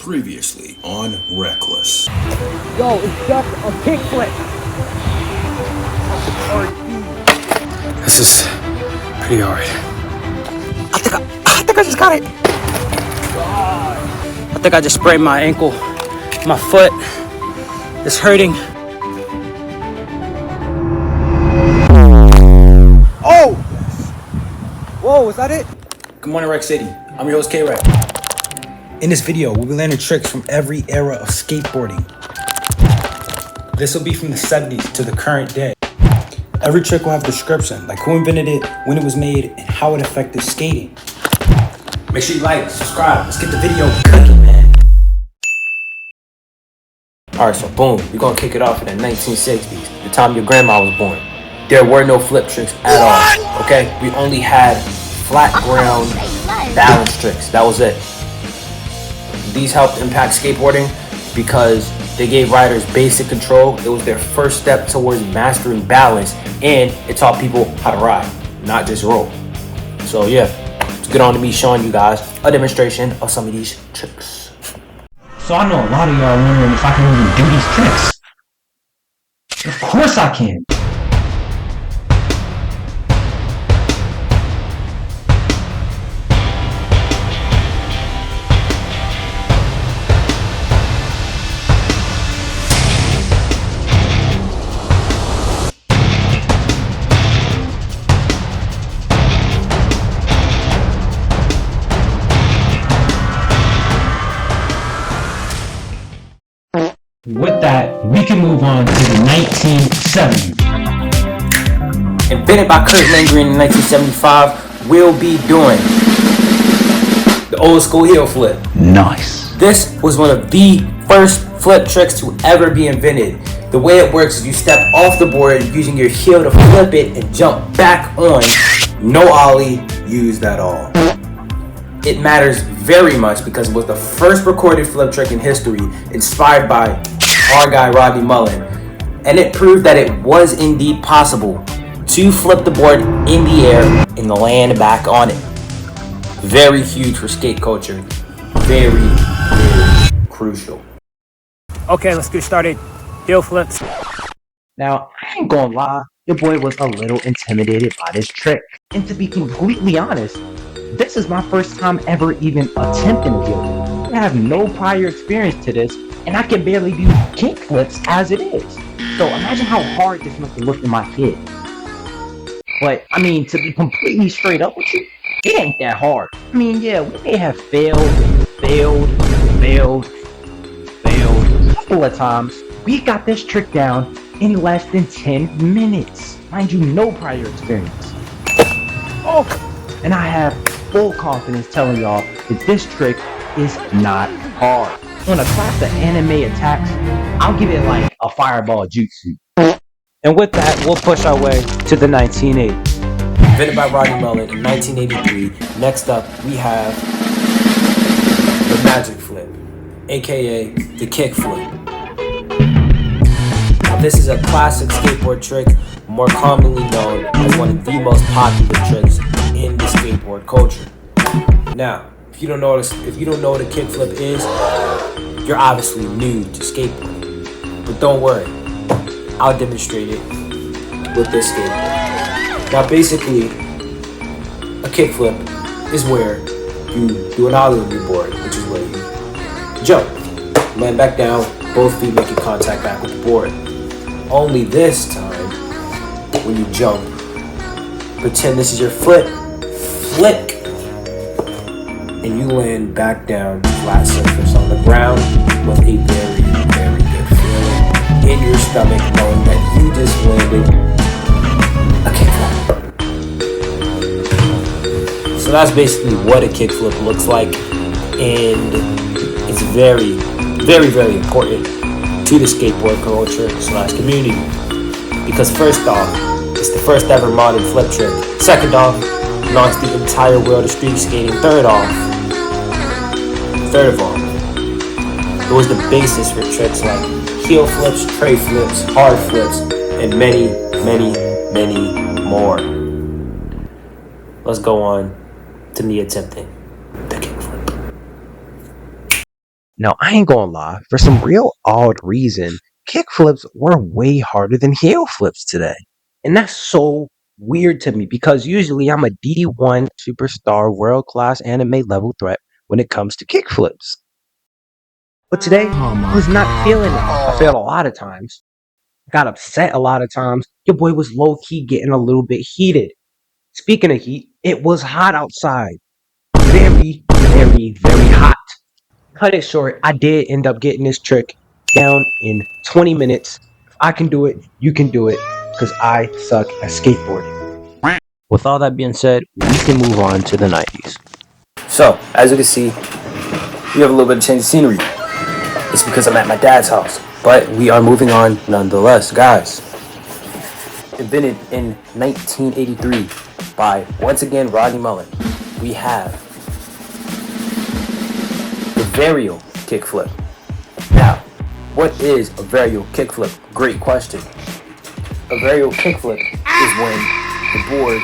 Previously on Reckless. Yo, it's just a kickflip. This is pretty hard. I think I just got it. I think I just sprained my ankle. My foot is hurting. Oh! Whoa, is that it? Good morning, Rec City. I'm your host, K-Rec. In this video, we'll be learning tricks from every era of skateboarding. This will be from the 70s to the current day. Every trick will have a description, like who invented it, when it was made, and how it affected skating. Make sure you like, subscribe. Let's get the video cooking, man. Alright, so boom, we're gonna kick it off in the 1960s, the time your grandma was born. There were no flip tricks at all, okay? We only had flat ground balance tricks, that was it. These helped impact skateboarding because they gave riders basic control. It was their first step towards mastering balance, and it taught people how to ride, not just roll. So yeah, it's good on to me showing you guys a demonstration of some of these tricks. So I know a lot of y'all wondering if I can even do these tricks. Of course I can. With that, we can move on to the 1970s. Invented by Kurt Langren in 1975, we'll be doing the old school heel flip. Nice. This was one of the first flip tricks to ever be invented. The way it works is you step off the board using your heel to flip it and jump back on. No ollie used at all. It matters very much because it was the first recorded flip trick in history, inspired by our guy Rodney Mullen, and it proved that it was indeed possible to flip the board in the air and land back on it. Very huge for skate culture. Very, very crucial. Okay, let's get started. Heel flips. Now, I ain't gonna lie, your boy was a little intimidated by this trick. And to be completely honest, this is my first time ever even attempting a heel flip. I have no prior experience to this, and I can barely do kick flips as it is. So imagine how hard this must have looked in my head. But, I mean, to be completely straight up with you, it ain't that hard. I mean, yeah, we may have failed a couple of times. We got this trick down in less than 10 minutes. Mind you, no prior experience. Oh! And I have full confidence telling y'all that this trick is not hard. On a class of anime attacks, I'll give it like a fireball jutsu. And with that, we'll push our way to the 1980s. Invented by Rodney Mullen in 1983. Next up, we have the magic flip, aka the kick flip. Now, this is a classic skateboard trick, more commonly known as one of the most popular tricks in the skateboard culture. Now, if you don't know what a kick flip is, you're obviously new to skateboarding. But don't worry, I'll demonstrate it with this skateboard. Now basically, a kick flip is where you do an ollie on your board, which is where you jump, land back down, both feet making contact back with the board. Only this time, when you jump, pretend this is your foot, flick, and you land back down flat surface on the ground with a very, very good feeling in your stomach, knowing that you just landed a kickflip. So that's basically what a kickflip looks like, and it's very, very, very important to the skateboard culture / community. Because first off, it's the first ever modern flip trick. Second off, it launched the entire world of street skating. Third of all, it was the basis for tricks like heel flips, tray flips, hard flips, and many, many, many more. Let's go on to me attempting the kickflip. Now, I ain't gonna lie, for some real odd reason, kickflips were way harder than heel flips today. And that's so weird to me because usually I'm a D1 superstar world class anime level threat when it comes to kickflips. But today, I was not feeling it. I failed a lot of times, got upset a lot of times. Your boy was low key getting a little bit heated. Speaking of heat, it was hot outside. Very, very, very hot. Cut it short, I did end up getting this trick down in 20 minutes. If I can do it, you can do it, because I suck at skateboarding. With all that being said, we can move on to the 90s. So, as you can see, we have a little bit of change of scenery. It's because I'm at my dad's house. But we are moving on nonetheless, guys. Invented in 1983 by, once again, Rodney Mullen. We have the varial kickflip. Now, what is a varial kickflip? Great question. A varial kickflip is when the board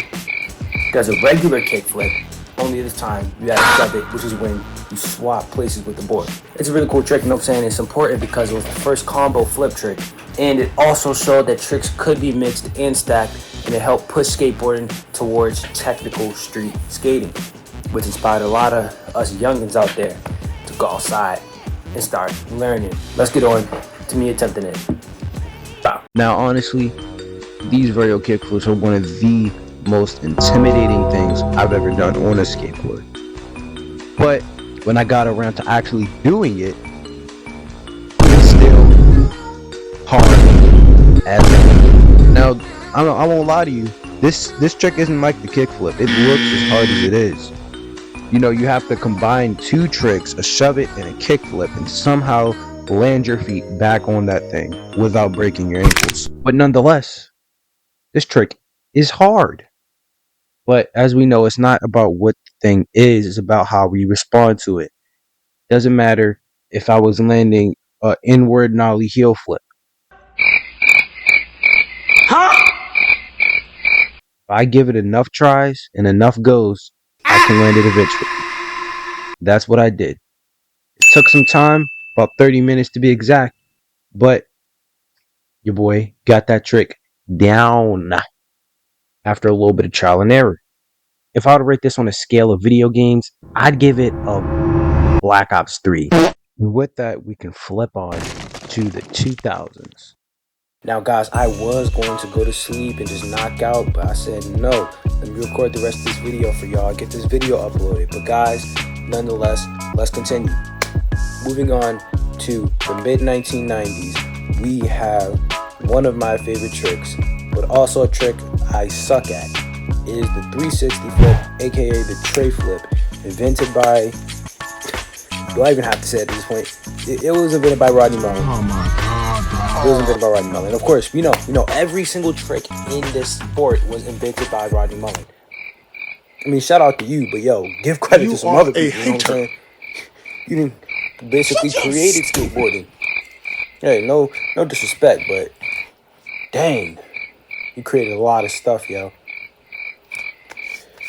does a regular kickflip, only this time you have to shove it, which is when you swap places with the board. It's a really cool trick, you know what I'm saying? It's important because it was the first combo flip trick, and it also showed that tricks could be mixed and stacked, and it helped push skateboarding towards technical street skating, which inspired a lot of us youngins out there to go outside and start learning. Let's get on to me attempting it. Now, honestly, these varial kickflips are one of the most intimidating things I've ever done on a skateboard. But when I got around to actually doing it, it was still hard as hell. Now, I won't lie to you, this trick isn't like the kickflip. It looks as hard as it is. You know, you have to combine two tricks, a shove it and a kickflip, and somehow land your feet back on that thing without breaking your ankles. But nonetheless, this trick is hard. But as we know, it's not about what the thing is, it's about how we respond to it. Doesn't matter if I was landing an inward nollie heel flip. If I give it enough tries and enough goes, I can land it eventually. That's what I did. It took some time, about 30 minutes to be exact, but your boy got that trick down after a little bit of trial and error. If I were to rate this on a scale of video games, I'd give it a Black Ops 3. With that, we can flip on to the 2000s. Now, guys, I was going to go to sleep and just knock out, but I said no. Let me record the rest of this video for y'all, get this video uploaded. But guys, nonetheless, let's continue. Moving on to the mid-1990s, we have one of my favorite tricks, but also a trick I suck at, is the 360 flip, aka the tray flip, invented by, do I even have to say it at this point? It was invented by Rodney Mullen. Oh my God. It was invented by Rodney Mullen. Of course, you know, every single trick in this sport was invented by Rodney Mullen. I mean, shout out to you, but yo, give credit to some other people, you know what I'm saying? You didn't basically created skateboarding. Hey, no disrespect, but dang, you created a lot of stuff, yo.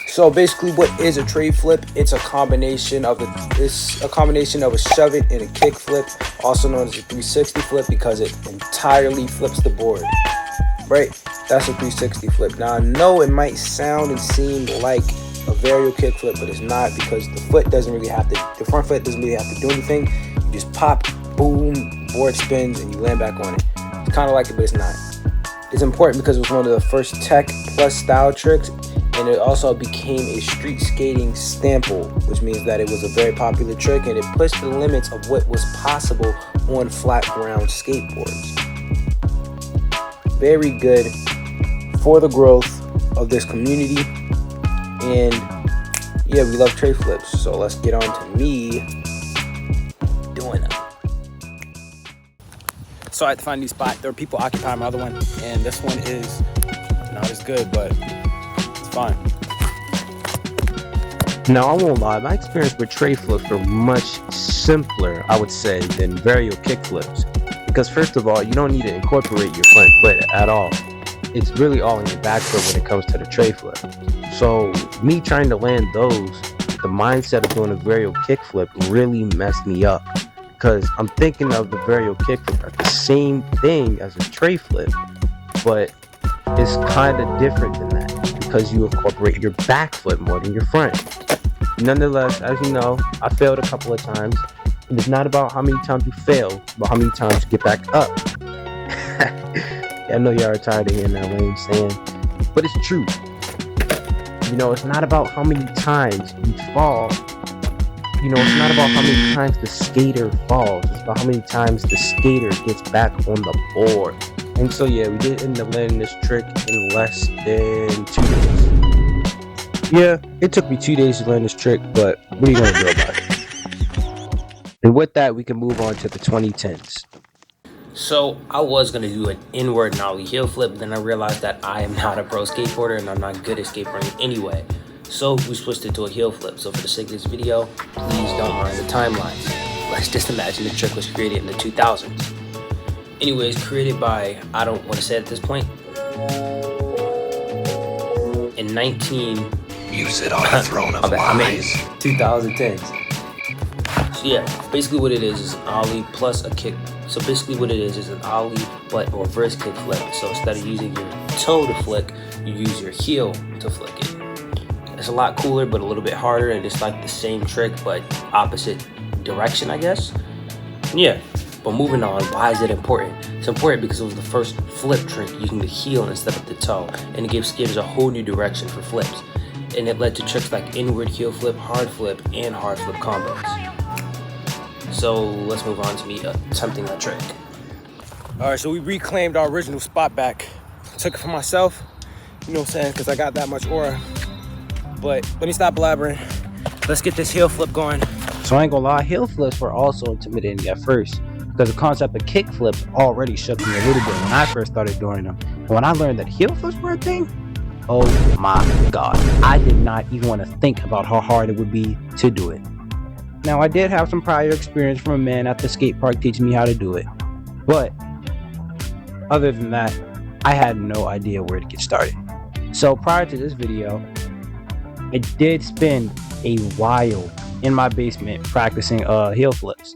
So basically, what is a tray flip? It's a combination of a shove it and a kick flip, also known as a 360 flip, because it entirely flips the board. Right? That's a 360 flip. Now I know it might sound and seem like a varial kick flip, but it's not, because the front foot doesn't really have to do anything. You just pop, boom, board spins, and you land back on it. It's kind of like it, but it's not. It's important because it was one of the first tech plus style tricks, and it also became a street skating staple, which means that it was a very popular trick, and it pushed the limits of what was possible on flat ground skateboards. Very good for the growth of this community, and yeah, we love tray flips, so let's get on to me doing them. So I had to find a new spot. There were people occupying my other one, and this one is not as good, but it's fine. Now, I won't lie, my experience with tray flips were much simpler, I would say, than varial kick flips. Because first of all, you don't need to incorporate your front foot at all. It's really all in your back foot when it comes to the tray flip. So me trying to land those, the mindset of doing a varial kick flip really messed me up. because I'm thinking of the varial kickflip as the same thing as a tray flip, but it's kind of different than that because you incorporate your back foot more than your front. Nonetheless, as you know, I failed a couple of times. And it's not about how many times you fail, but how many times you get back up. I know y'all are tired of hearing that lame saying, but it's true. You know, it's not about how many times you fall. You know, it's not about how many times the skater falls. It's about how many times the skater gets back on the board. And so, yeah, we did end up learning this trick in less than 2 days. Yeah, it took me 2 days to learn this trick, but what are you going to do about it? And with that, we can move on to the 2010s. So I was gonna do an inward nollie heel flip, but then I realized that I am not a pro skateboarder and I'm not good at skateboarding anyway. So we switched it to a heel flip. So for the sake of this video, please don't mind the timeline. Let's just imagine the trick was created in the 2000s. Anyways, created by, I don't want to say it at this point, in 19... You sit on a throne of lies. 2010s. So yeah, basically what it is an ollie plus a kick. So basically what it is an ollie but a reverse kick flip. So instead of using your toe to flick, you use your heel to flick it. It's a lot cooler but a little bit harder, and it's like the same trick but opposite direction, I guess. Yeah, but moving on, why is it important? It's important because it was the first flip trick using the heel instead of the toe, and it gives skaters a whole new direction for flips. And it led to tricks like inward heel flip, and hard flip combos. So let's move on to me attempting that trick. All right, so we reclaimed our original spot back. Took it for myself, you know what I'm saying, because I got that much aura. But let me stop blabbering. Let's get this heel flip going. So I ain't gonna lie, heel flips were also intimidating at first because the concept of kick flips already shook me a little bit when I first started doing them. And when I learned that heel flips were a thing, oh my god, I did not even want to think about how hard it would be to do it. Now, I did have some prior experience from a man at the skate park teaching me how to do it, but other than that, I had no idea where to get started. So prior to this video, I did spend a while in my basement practicing heel flips,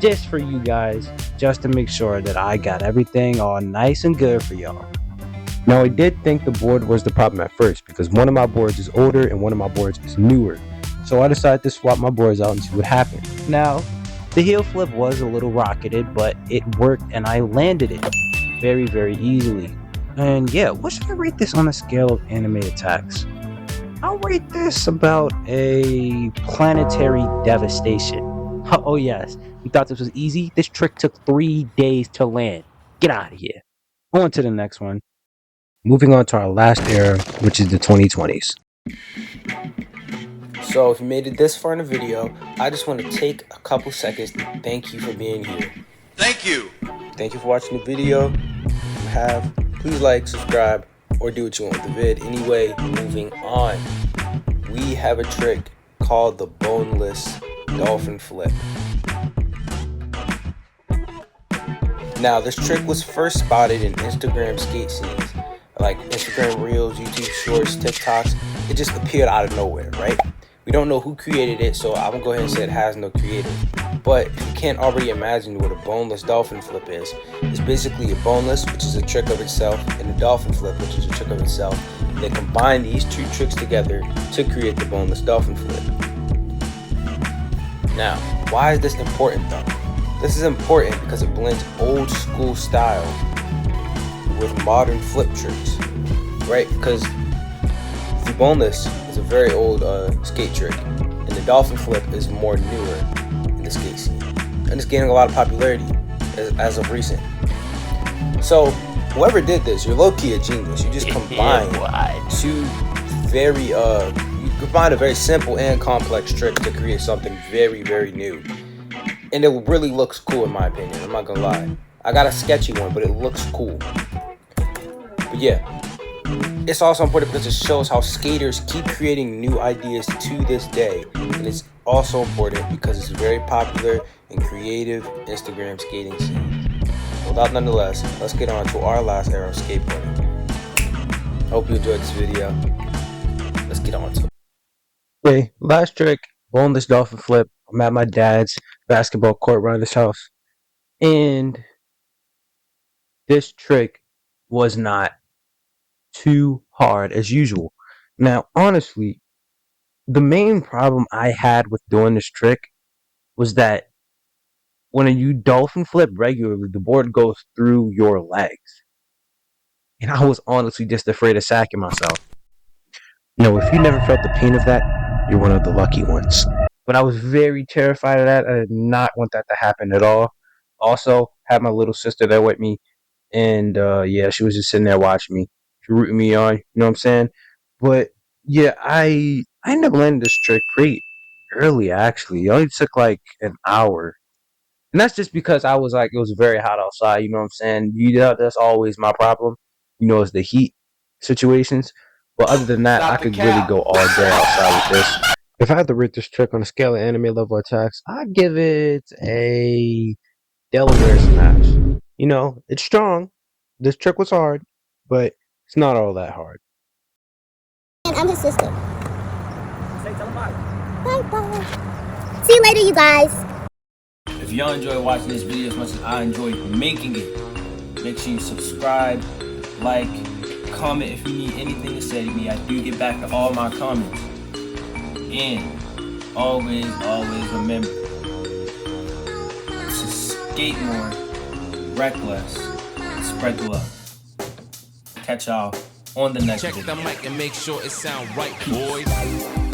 just for you guys, just to make sure that I got everything all nice and good for y'all. Now, I did think the board was the problem at first because one of my boards is older and one of my boards is newer. So I decided to swap my boards out and see what happened. Now, the heel flip was a little rocketed, but it worked and I landed it very, very easily. And yeah, what should I rate this on a scale of anime attacks? I'll rate this about a planetary devastation. Oh yes, you thought this was easy? This trick took 3 days to land. Get out of here. On to the next one. Moving on to our last era, which is the 2020s. So if you made it this far in the video, I just want to take a couple seconds to thank you for being here. Thank you. Thank you for watching the video. If you have, please like, subscribe, or do what you want with the vid. Anyway, moving on. We have a trick called the boneless dolphin flip. Now, this trick was first spotted in Instagram skate scenes, like Instagram Reels, YouTube Shorts, TikToks. It just appeared out of nowhere, right? We don't know who created it, so I'm gonna go ahead and say it has no creator. But if you can't already imagine what a boneless dolphin flip is, it's basically a boneless, which is a trick of itself, and a dolphin flip, which is a trick of itself. And they combine these two tricks together to create the boneless dolphin flip. Now, why is this important though? This is important because it blends old school style with modern flip tricks, right? Because the boneless is a very old skate trick, and the dolphin flip is more newer in the skate scene, and it's gaining a lot of popularity as of recent. So whoever did this, you're low-key a genius. You just combine two very you combine a very simple and complex trick to create something very, very new, and it really looks cool in my opinion. I'm not gonna lie, I got a sketchy one, but it looks cool. But yeah, it's also important because it shows how skaters keep creating new ideas to this day. And it's also important because it's very popular in creative Instagram skating scene. Without nonetheless, let's get on to our last era of skateboarding. Hope you enjoyed this video. Let's get on to it. Okay, last trick, boneless dolphin flip. I'm at my dad's basketball court around his house. And this trick was not too hard as usual. Now, honestly, the main problem I had with doing this trick was that when you dolphin flip regularly, the board goes through your legs. And I was honestly just afraid of sacking myself. No, if you never felt the pain of that, you're one of the lucky ones. But I was very terrified of that. I did not want that to happen at all. Also, had my little sister there with me, and yeah, she was just sitting there watching me, rooting me on. You know what I'm saying? But yeah, I ended up learning this trick pretty early. Actually, it only took like an hour, and that's just because I was like, it was very hot outside. You know what I'm saying? You know, that's always my problem. You know, it's the heat situations. But other than that, I could really go all day outside with this. If I had to rate this trick on a scale of anime level attacks, I'd give it a Delaware smash. You know, it's strong. This trick was hard, but it's not all that hard. And I'm his sister. Bye bye. See you later, you guys. If y'all enjoy watching this video as much as I enjoy making it, make sure you subscribe, like, comment if you need anything to say to me. I do get back to all my comments. And always remember to skate more, reckless, spread the love. Catch y'all on the next video. Check the mic and make sure it sound right, boys.